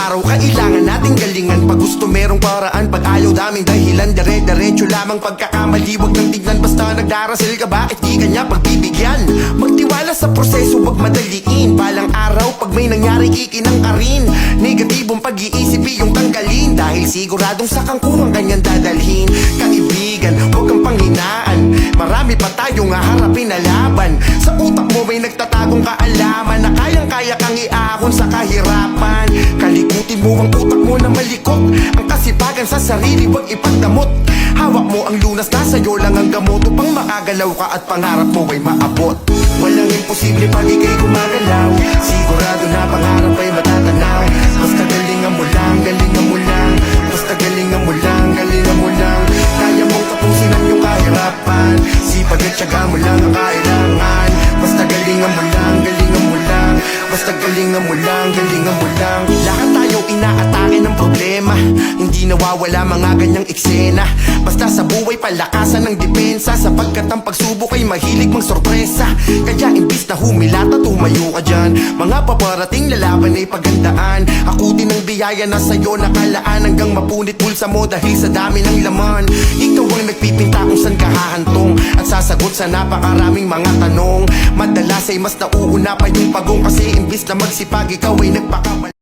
araw kailangan nating galingan. Pag gusto merong paraan, pag ayaw daming dahilan. Dire-diretso lamang pagkakamali, wag nang tignan basta nagdarasil ka. Bakit di kanya pagbibigyan? Magtiwala sa proseso, wag madaliin. Balang araw pag may nangyari ikinang ka rin. Negatibong pag-iisip iyong tanggalin, dahil siguradong sa kangkungang kanyang dadalhin. Kaibigan, huwag kang panghinaan, marami pa tayong haharapin na laban. Sa utak mo may nagtatagong kaalaman na kayang-kaya kang iahon sa kahirapan. Kalikutin mo ang utak mo na malikot, ang kasipagan sa sarili wag ipagdamot. Hawak mo ang lunas, nasa iyo lang ang gamot upang makagalaw ka at pangarap mo ay maabot. Walang imposible pag ika'y gumagalaw, sigurado na pangarap ay matatanaw. Basta galingan mo lang, galingan mo lang. Basta galingan mo lang, galingan mo lang. Kaya mong tapusin ang iyong kahirapan, sipag at tiyaga mo lang ang kailangan. Basta galingan mo lang, galingan mo lang. Basta galingan mo lang, galingan mo lang. Lahat tayo inaatake ng problema, hindi nawawala mga ganyang eksena. Basta sa buhay palakasan ng depensa, sapagkat ang pagsubok ay mahilig mang sorpresa. Kaya imbis na humilata, tumayo ka dyan. Mga paparating lalaban ay paghandaan. Akutin ang biyaya na sa'yo nakalaan, hanggang mapunit bulsa mo dahil sa dami ng laman. Ikaw ang nagpipinta kung saan ka hahantong, at sasagot sa napakaraming mga tanong. Madalas ay mas nauuna pa yung pagong, kasi imbis na magsipag ikaw ay nagpakamali.